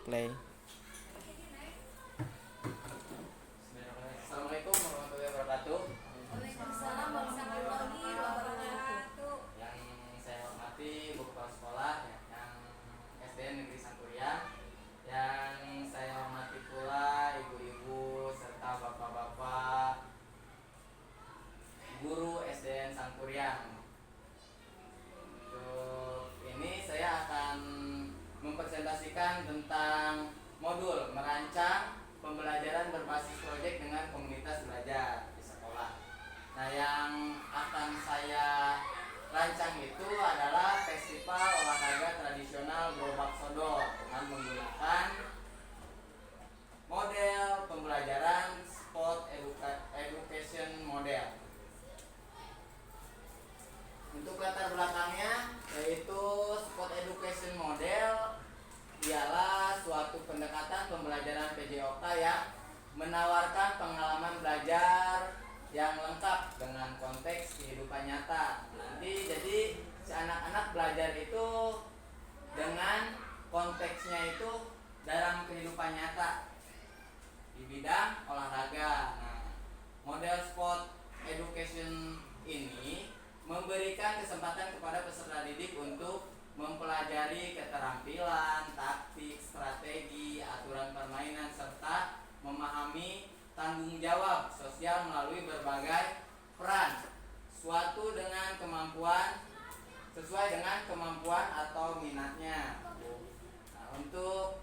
Play. Assalamualaikum warahmatullahi wabarakatuh. Waalaikumsalam warahmatullahi wabarakatuh. Yang saya hormati Bu Kepala Sekolah yang SDN Negeri Sangkuriang, yang saya hormati pula ibu-ibu serta bapak-bapak guru SDN Sangkuriang. Untuk ini saya akan mempresentasikan tentang modul merancang pembelajaran berbasis proyek dengan komunitas belajar di sekolah. Nah, yang akan saya rancang itu adalah festival olahraga tradisional Gerobak Sodor dengan menggunakan model pembelajaran sport education model. Untuk latar belakangnya, yaitu sport education model ialah suatu pendekatan pembelajaran PJOK yang menawarkan pengalaman belajar yang lengkap dengan konteks kehidupan nyata. Nanti jadi si anak-anak belajar itu dengan konteksnya itu dalam kehidupan nyata di bidang olahraga. Nah, model sport education ini memberikan kesempatan kepada peserta didik untuk mempelajari keterampilan, taktik, strategi, aturan permainan, serta memahami tanggung jawab sosial melalui berbagai peran suatu dengan kemampuan sesuai dengan kemampuan atau minatnya. Nah, untuk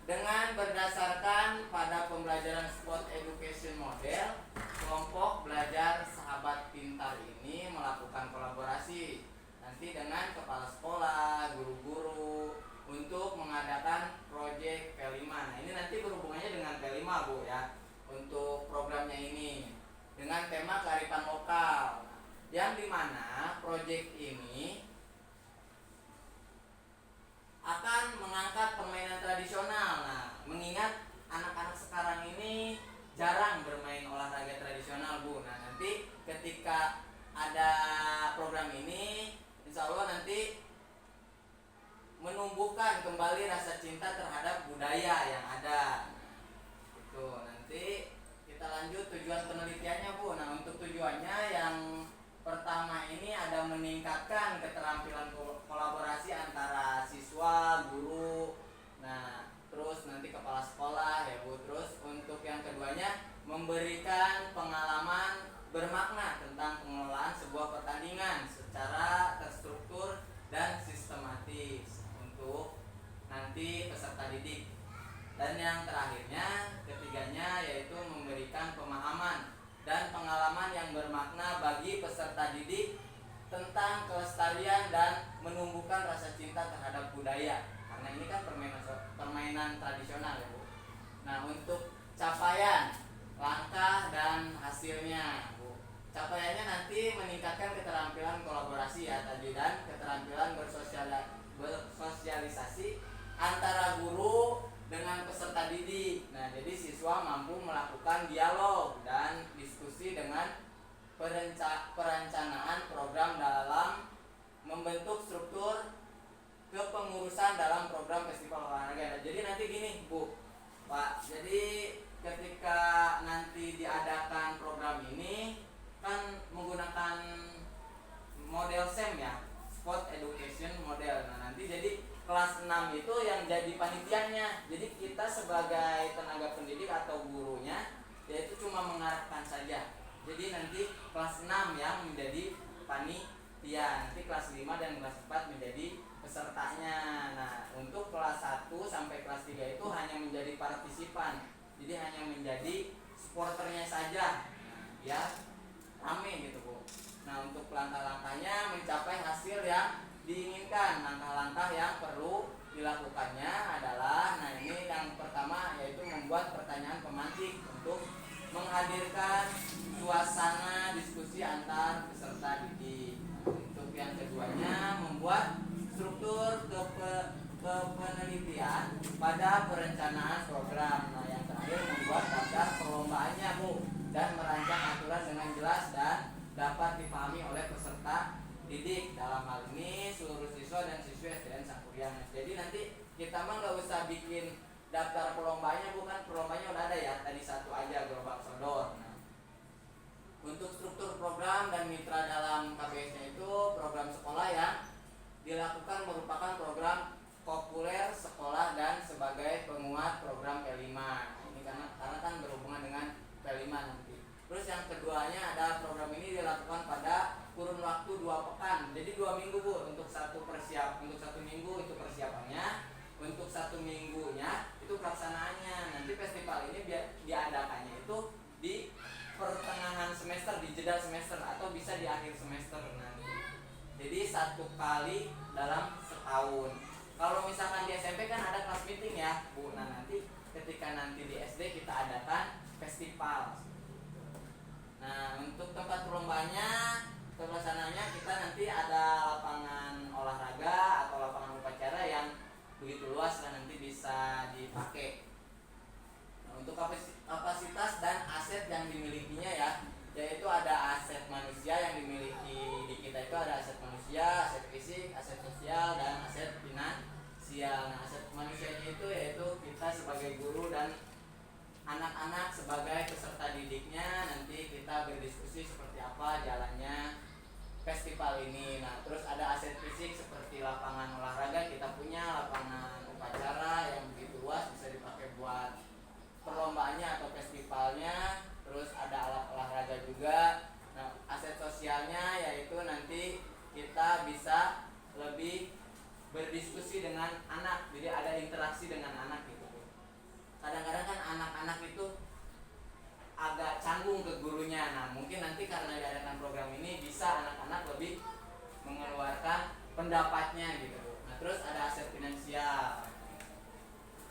dengan berdasarkan pada pembelajaran sport education model, kelompok belajar sahabat pintar ini melakukan kolaborasi nanti dengan kepala sekolah, guru-guru untuk mengadakan proyek P5. Nah, ini nanti berhubungannya dengan P5, Bu, ya. Untuk programnya ini dengan tema kearifan lokal. Yang dimana proyek ini akan mengangkat permainan tradisional. Nah, mengingat anak-anak sekarang ini jarang bermain olahraga tradisional, Bu. Nah, nanti ketika ada program ini, insya Allah nanti menumbuhkan kembali rasa cinta terhadap budaya yang ada. Nah, itu nanti kita lanjut tujuan penelitiannya, Bu. Nah, untuk tujuannya yang pertama ini ada meningkatkan keterampilan kolaborasi antara siswa, guru, nah terus nanti kepala sekolah, ya Bu. Terus untuk yang keduanya memberikan pengalaman bermakna tentang pengelolaan sebuah pertandingan secara terstruktur dan sistematis untuk nanti peserta didik. Dan yang terakhirnya, ketiganya yaitu memberikan pemahaman dan pengalaman yang bermakna bagi peserta didik tentang kelestarian dan menumbuhkan rasa cinta terhadap budaya. Karena ini kan permainan tradisional, ya Bu. Nah, untuk capaian, langkah dan hasilnya, Bu. Capaiannya nanti meningkatkan keterampilan kolaborasi, ya tadi, dan keterampilan bersosialisasi antara guru dengan peserta didik. Nah, jadi siswa mampu melakukan dialog dan diskusi dengan perencanaan program dalam membentuk struktur kepengurusan dalam program festival olahraga. Nah, jadi nanti gini, Bu, Pak. Jadi ketika nanti diadakan program ini kan menggunakan model SEM, ya, Sport Education Model. Nah, nanti jadi kelas 6 itu yang jadi panitianya. Jadi kita sebagai tenaga pendidik atau gurunya yaitu cuma mengarahkan saja. Jadi nanti kelas 6 yang menjadi panitia, nanti kelas 5 dan kelas 4 menjadi pesertanya. Nah, untuk kelas 1 sampai kelas 3 itu hanya menjadi partisipan. Jadi hanya menjadi supporternya saja. Nah, biar rame gitu, Bu. Nah, untuk langkah-langkahnya mencapai hasil yang diinginkan. Langkah-langkah yang perlu dilakukannya adalah, nah ini yang pertama yaitu membuat pertanyaan pemancing untuk menghadirkan suasana diskusi antar peserta didik. Untuk yang keduanya membuat struktur kepenelitian pada perencanaan program. Nah, yang terakhir membuat daftar perlombaannya, Bu, dan merancang aturan dengan jelas dan dapat dipahami oleh peserta didik, dalam hal ini seluruh siswa dan siswi SDN Sangkuriang. Jadi nanti kita mah nggak usah bikin daftar perlombanya, bukan perlombanya udah ada ya, tadi satu aja gerobak sodor. Nah, untuk struktur program dan mitra dalam KBS-nya itu program sekolah yang dilakukan merupakan program populer sekolah dan sebagai penguat program P5. Ini karena kan berhubungan dengan P5 nanti. Terus yang keduanya ada program ini dilakukan pada kurun waktu 2 pekan. Jadi 2 minggu Bu untuk satu minggu itu persiapannya, untuk 1 minggunya itu pelaksanaannya. Nanti festival ini diadakannya itu di pertengahan semester, di jeda semester atau bisa di akhir semester nanti. Jadi 1 kali dalam setahun. Kalau misalkan di SMP kan ada kelas meeting ya Bu. Nah nanti ketika nanti di SD kita adakan festival. Nah untuk tempat perlombanya, pelaksananya kita nanti ada lapangan olahraga atau lapangan upacara yang begitu luas dan nanti bisa dipakai. Nah, untuk kapasitas dan aset yang dimilikinya ya, yaitu ada aset manusia yang dimiliki di kita itu ada aset manusia, aset fisik, aset sosial, dan aset finansial. Nah, aset manusianya itu yaitu kita sebagai guru dan anak-anak sebagai peserta didiknya. Nanti kita berdiskusi seperti apa jalannya festival ini. Nah, terus ada aset fisik seperti lapangan olahraga, kita punya lapangan upacara yang begitu luas bisa dipakai buat perlombaannya atau festivalnya. Terus ada alat olahraga juga. Nah, aset sosialnya yaitu nanti kita bisa lebih berdiskusi dengan anak, jadi ada interaksi dengan anak gitu. Kadang-kadang kan anak-anak itu agak canggung ke gurunya. Nah mungkin nanti karena diadakan program ini bisa anak-anak lebih mengeluarkan pendapatnya gitu. Nah terus ada aset finansial.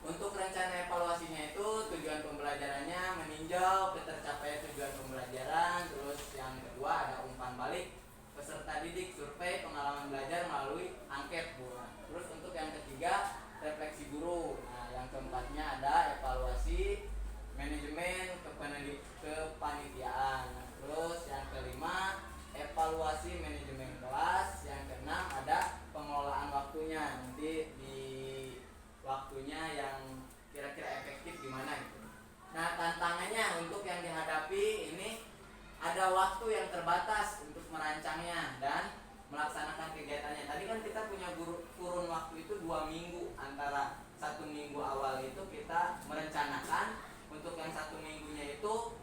Untuk rencana evaluasinya itu tujuan pembelajarannya meninjau ketercapaian tujuan pembelajaran. Terus yang kedua ada umpan balik peserta didik, survei pengalaman belajar melalui angket Bu. Nah, terus untuk yang ketiga refleksi guru. Nah yang keempatnya ada evaluasi manajemen kepanitiaan. Terus yang kelima evaluasi manajemen kelas. Yang keenam ada pengelolaan waktunya, nanti di waktunya yang kira-kira efektif gimana gitu. Nah tantangannya untuk yang dihadapi ini ada waktu yang terbatas untuk merancangnya dan melaksanakan kegiatannya. Tadi kan kita punya kurun waktu itu 2 minggu, antara 1 minggu awal itu kita merencanakan, untuk yang 1 minggunya itu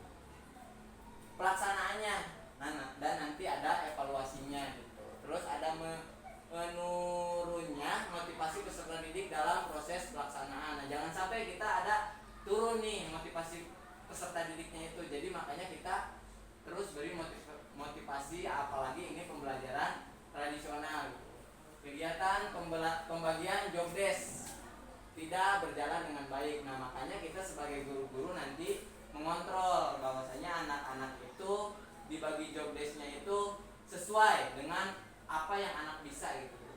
pelaksanaannya. Nah, dan nanti ada evaluasinya gitu. Terus ada menurunnya motivasi peserta didik dalam proses pelaksanaan. Nah, jangan sampai kita ada turun nih motivasi peserta didiknya itu. Jadi makanya kita terus beri motivasi, apalagi ini pembelajaran tradisional gitu. Kegiatan pembagian job desk tidak berjalan dengan baik. Nah makanya kita sebagai guru-guru nanti mengontrol bahwasanya anak-anak itu dibagi job desknya itu sesuai dengan apa yang anak bisa gitu.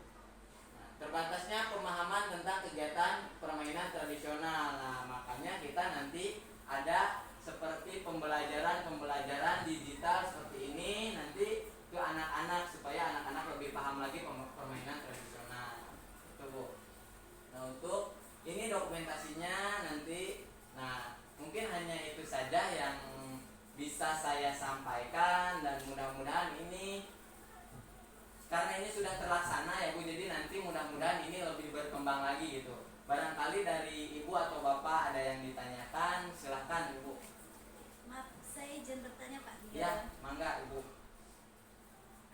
Nah, terbatasnya pemahaman tentang kegiatan permainan tradisional. Nah makanya kita nanti ada seperti pembelajaran digital seperti ini nanti ke anak-anak supaya anak-anak lebih paham lagi permainan tradisional. Itu Bu. Nah untuk ini dokumentasinya nanti. Nah mungkin hanya itu saja yang bisa saya sampaikan, dan mudah-mudahan ini karena ini sudah terlaksana ya Bu, jadi nanti mudah-mudahan ini lebih berkembang lagi gitu. Barangkali dari Ibu atau Bapak ada yang ditanyakan, silahkan Ibu. Maaf, saya izin bertanya Pak. Ya, mangga Ibu.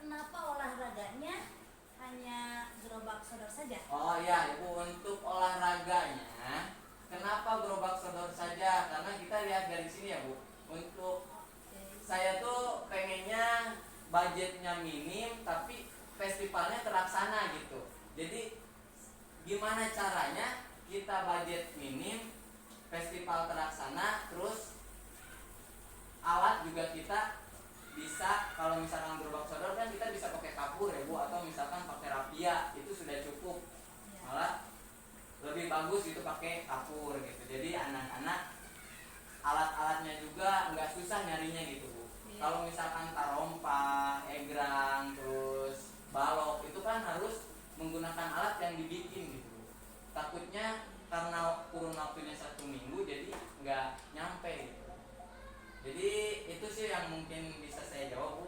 Kenapa olahraganya hanya gerobak sodor saja? Oh iya Ibu, untuk olahraganya kenapa gerobak sodor saja? Karena kita lihat dari sini ya Bu. Untuk saya tuh pengennya budgetnya minim tapi festivalnya terlaksana gitu. Jadi gimana caranya kita budget minim, festival terlaksana, terus alat juga kita bisa, kalau misalkan gerobak sodor kan kita bisa pakai kapur ya Bu, atau misalkan pakai rapia, itu sudah cukup. Malah lebih bagus itu pakai kapur gitu. Jadi anak-anak alat-alatnya juga nggak susah nyarinya gitu Bu. Kalau misalkan tarompa, egrang, terus balok, itu kan harus menggunakan alat yang dibikin gitu. takutnya karena kurun waktunya 1 minggu jadi nggak nyampe gitu. Jadi itu sih yang mungkin bisa saya jawab, Bu.